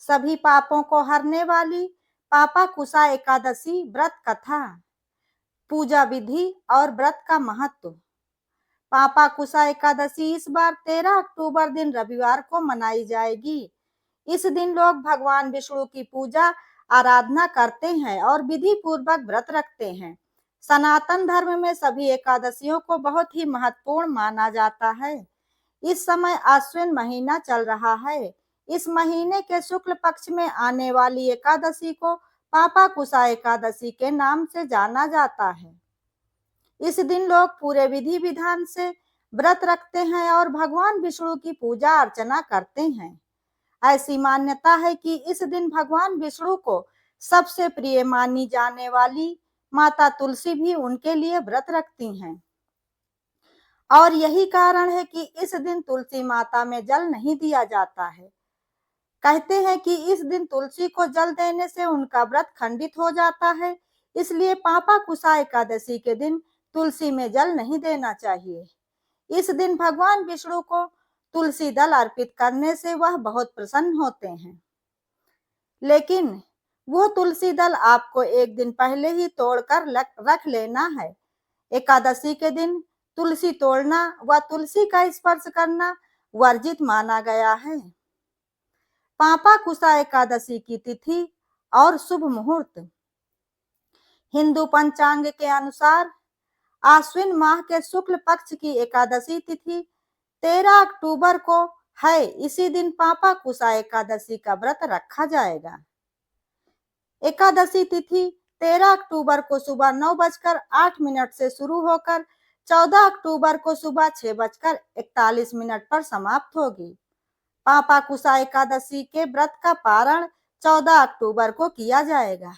सभी पापों को हरने वाली पापाकुसा एकादशी व्रत कथा, पूजा विधि और व्रत का महत्व। पापाकुसा एकादशी इस बार 13 अक्टूबर दिन रविवार को मनाई जाएगी। इस दिन लोग भगवान विष्णु की पूजा आराधना करते हैं और विधि पूर्वक व्रत रखते हैं। सनातन धर्म में सभी एकादशियों को बहुत ही महत्वपूर्ण माना जाता है। इस समय आश्विन महीना चल रहा है। इस महीने के शुक्ल पक्ष में आने वाली एकादशी को पापाकुसा एकादशी के नाम से जाना जाता है। इस दिन लोग पूरे विधि विधान से व्रत रखते हैं और भगवान विष्णु की पूजा अर्चना करते हैं। ऐसी मान्यता है कि इस दिन भगवान विष्णु को सबसे प्रिय मानी जाने वाली माता तुलसी भी उनके लिए व्रत रखती हैं और यही कारण है कि इस दिन तुलसी माता में जल नहीं दिया जाता है। कहते हैं कि इस दिन तुलसी को जल देने से उनका व्रत खंडित हो जाता है, इसलिए पापाकुसा एकादशी के दिन तुलसी में जल नहीं देना चाहिए। इस दिन भगवान विष्णु को तुलसी दल अर्पित करने से वह बहुत प्रसन्न होते हैं, लेकिन वो तुलसी दल आपको एक दिन पहले ही तोड़कर रख लेना है। एकादशी के दिन तुलसी तोड़ना व तुलसी का स्पर्श करना वर्जित माना गया है। पापाकुसा एकादशी की तिथि और शुभ मुहूर्त। हिंदू पंचांग के अनुसार आश्विन माह के शुक्ल पक्ष की एकादशी तिथि 13 अक्टूबर को है। इसी दिन पापाकुसा एकादशी का व्रत रखा जाएगा। एकादशी तिथि 13 अक्टूबर को सुबह 9:08 से शुरू होकर 14 अक्टूबर को सुबह 6:41 पर समाप्त होगी। पापाकुसा एकादशी के व्रत का पारण 14 अक्टूबर को किया जाएगा।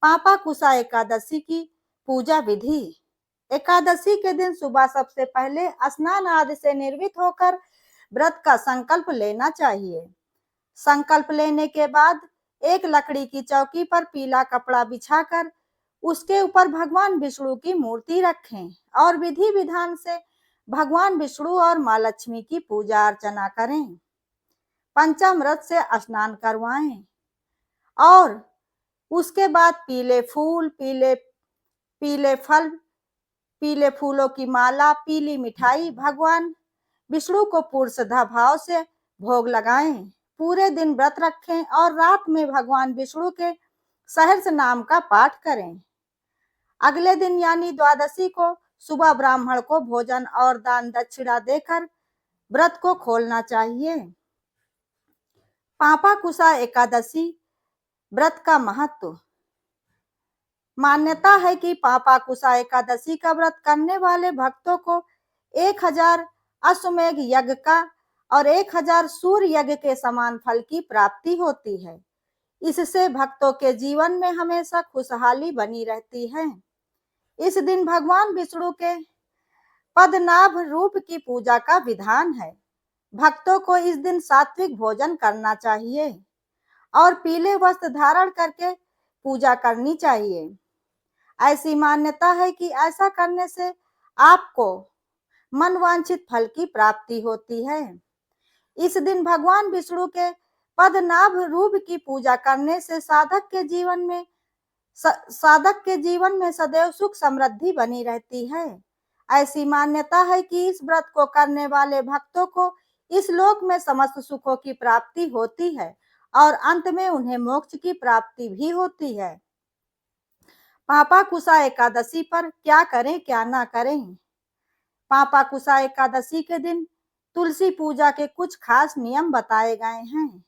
पापाकुसा एकादशी की पूजा विधि। एकादशी के दिन सुबह सबसे पहले स्नान आदि से निर्वित होकर व्रत का संकल्प लेना चाहिए। संकल्प लेने के बाद एक लकड़ी की चौकी पर पीला कपड़ा बिछाकर उसके ऊपर भगवान विष्णु की मूर्ति रखें और विधि विधान से भगवान विष्णु और माँ लक्ष्मी की पूजा अर्चना करें। पंचामृत से स्नान करवाएं और उसके बाद पीले फूल, पीले फल, पीले फूलों की माला, पीली मिठाई भगवान विष्णु को पूर्ण श्रद्धा भाव से भोग लगाएं। पूरे दिन व्रत रखें और रात में भगवान विष्णु के सहस्र नाम का पाठ करें। अगले दिन यानी द्वादशी को सुबह ब्राह्मण को भोजन और दान दक्षिणा देकर व्रत को खोलना चाहिए। पापाकुसा एकादशी व्रत का महत्व। मान्यता है कि पापाकुसा एकादशी का व्रत करने वाले भक्तों को 1000 अश्वमेध यज्ञ का और 1000 सूर्य यज्ञ के समान फल की प्राप्ति होती है। इससे भक्तों के जीवन में हमेशा खुशहाली बनी रहती है। इस दिन भगवान विष्णु के पद्मनाभ रूप की पूजा का विधान है। भक्तों को इस दिन सात्विक भोजन करना चाहिए और पीले वस्त्र धारण करके पूजा करनी चाहिए। ऐसी मान्यता है कि ऐसा करने से आपको मनवांछित फल की प्राप्ति होती है। इस दिन भगवान विष्णु के पद्मनाभ रूप की पूजा करने से साधक के जीवन में सदैव सुख समृद्धि बनी रहती है। ऐसी मान्यता है कि इस व्रत को करने वाले भक्तों को इस लोक में समस्त सुखों की प्राप्ति होती है और अंत में उन्हें मोक्ष की प्राप्ति भी होती है। पापाकुसा एकादशी पर क्या करें क्या ना करें। पापाकुसा एकादशी के दिन तुलसी पूजा के कुछ खास नियम बताए गए हैं।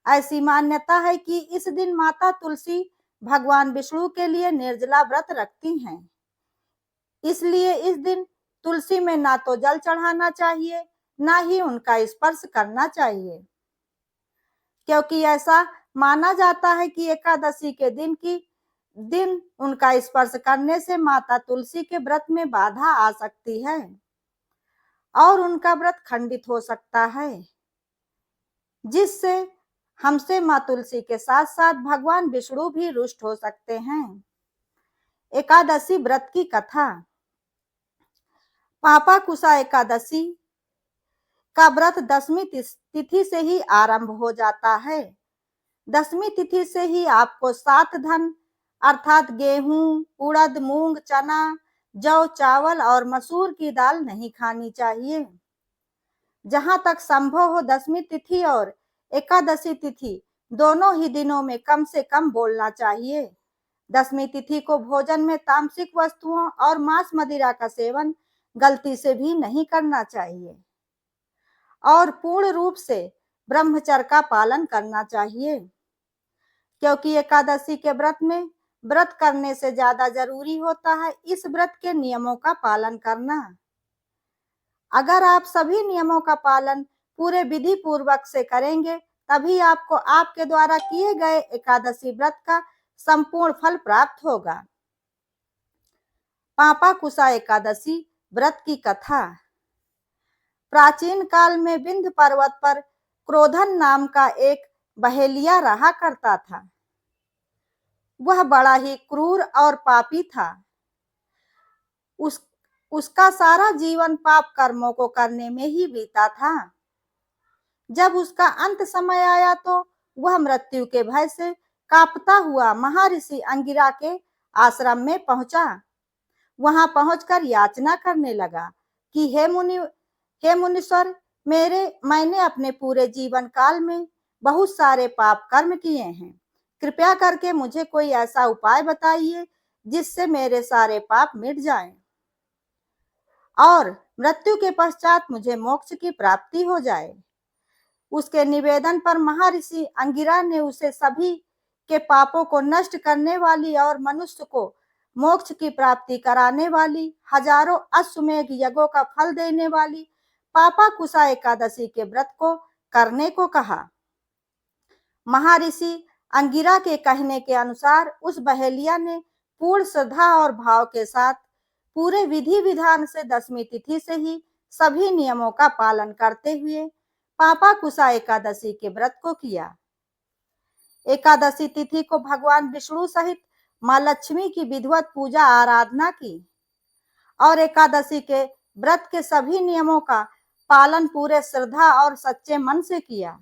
ऐसी मान्यता है कि इस दिन माता तुलसी भगवान विष्णु के लिए निर्जला व्रत रखती हैं। इसलिए इस दिन तुलसी में ना तो जल चढ़ाना चाहिए, ना ही उनका स्पर्श करना चाहिए, क्योंकि ऐसा माना जाता है कि एकादशी के दिन उनका स्पर्श करने से माता तुलसी के व्रत में बाधा आ सकती है और उनका व्रत खंडित हो सकता है, जिससे हमसे माँ तुलसी के साथ साथ भगवान विष्णु भी रुष्ट हो सकते हैं। एकादशी व्रत की कथा। पापाकुसा एकादशी का व्रत 10वीं तिथि से ही आरंभ हो जाता है। दसवीं तिथि से ही आपको 7 धन अर्थात गेहूं, उड़द, मूंग, चना, जौ, चावल और मसूर की दाल नहीं खानी चाहिए। जहां तक संभव हो 10वीं तिथि और एकादशी तिथि दोनों ही दिनों में कम से कम बोलना चाहिए। 10वीं तिथि को भोजन में तामसिक वस्तुओं और मांस मदिरा का सेवन गलती से भी नहीं करना चाहिए और पूर्ण रूप से ब्रह्मचर्य का पालन करना चाहिए, क्योंकि एकादशी के व्रत में व्रत करने से ज्यादा जरूरी होता है इस व्रत के नियमों का पालन करना। अगर आप सभी नियमों का पालन पूरे विधि पूर्वक से करेंगे तभी आपको आपके द्वारा किए गए एकादशी व्रत का संपूर्ण फल प्राप्त होगा। पापाकुशा एकादशी व्रत की कथा। प्राचीन काल में विंध्य पर्वत पर क्रोधन नाम का एक बहेलिया रहा करता था। वह बड़ा ही क्रूर और पापी था। उसका सारा जीवन पाप कर्मों को करने में ही बीता था। जब उसका अंत समय आया तो वह मृत्यु के भय से कांपता हुआ महर्षि अंगिरा के आश्रम में पहुंचा। वहां पहुंचकर याचना करने लगा कि हे मुनीश्वर, मैंने अपने पूरे जीवन काल में बहुत सारे पाप कर्म किए हैं। कृपया करके मुझे कोई ऐसा उपाय बताइए जिससे मेरे सारे पाप मिट जाएं और मृत्यु के पश्चात मुझे मोक्ष की प्राप्ति हो जाए। उसके निवेदन पर महर्षि अंगिरा ने उसे सभी के पापों को नष्ट करने वाली और मनुष्य को मोक्ष की प्राप्ति कराने वाली हजारों अश्वमेध यज्ञों का फल देने वाली पापाकुशा एकादशी के व्रत को करने को कहा। महर्षि अंगिरा के कहने के अनुसार उस बहेलिया ने पूर्ण श्रद्धा और भाव के साथ पूरे विधि विधान से 10वीं तिथि से ही सभी नियमों का पालन करते हुए पापाकुशा एकादशी के व्रत को किया। एकादशी तिथि को भगवान विष्णु सहित मां लक्ष्मी की विधिवत पूजा आराधना की और एकादशी के व्रत के सभी नियमों का पालन पूरे श्रद्धा और सच्चे मन से किया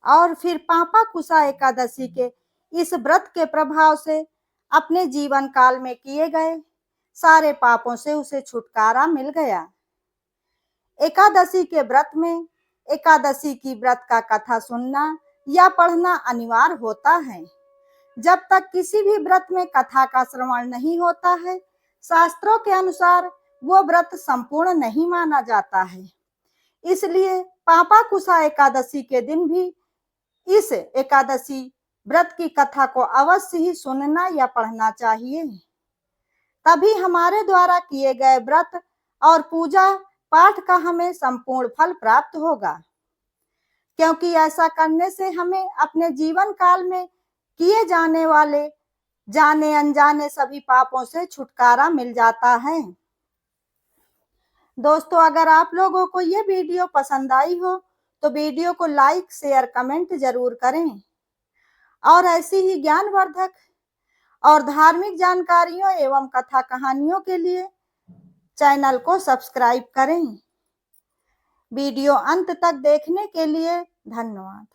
और फिर पापाकुशा एकादशी के इस व्रत के प्रभाव से अपने जीवन काल में किए गए सारे पापों से उसे छुटकारा मिल गया। एकादशी के व्रत में एकादशी की व्रत का कथा सुनना या पढ़ना अनिवार्य होता है। जब तक किसी भी व्रत में कथा का श्रवण नहीं होता है, शास्त्रों के अनुसार वो व्रत संपूर्ण नहीं माना जाता है। इसलिए पापाकुशा एकादशी के दिन भी इस एकादशी व्रत की कथा को अवश्य ही सुनना या पढ़ना चाहिए। तभी हमारे द्वारा किए गए व्रत और पूजा पाठ का हमें संपूर्ण फल प्राप्त होगा, क्योंकि ऐसा करने से हमें अपने जीवन काल में किए जाने वाले जाने अनजाने सभी पापों से छुटकारा मिल जाता है। दोस्तों, अगर आप लोगों को ये वीडियो पसंद आई हो तो वीडियो को लाइक, शेयर, कमेंट जरूर करें और ऐसी ही ज्ञानवर्धक और धार्मिक जानकारियों एवं कथा कहानियों के लिए चैनल को सब्सक्राइब करें। वीडियो अंत तक देखने के लिए धन्यवाद।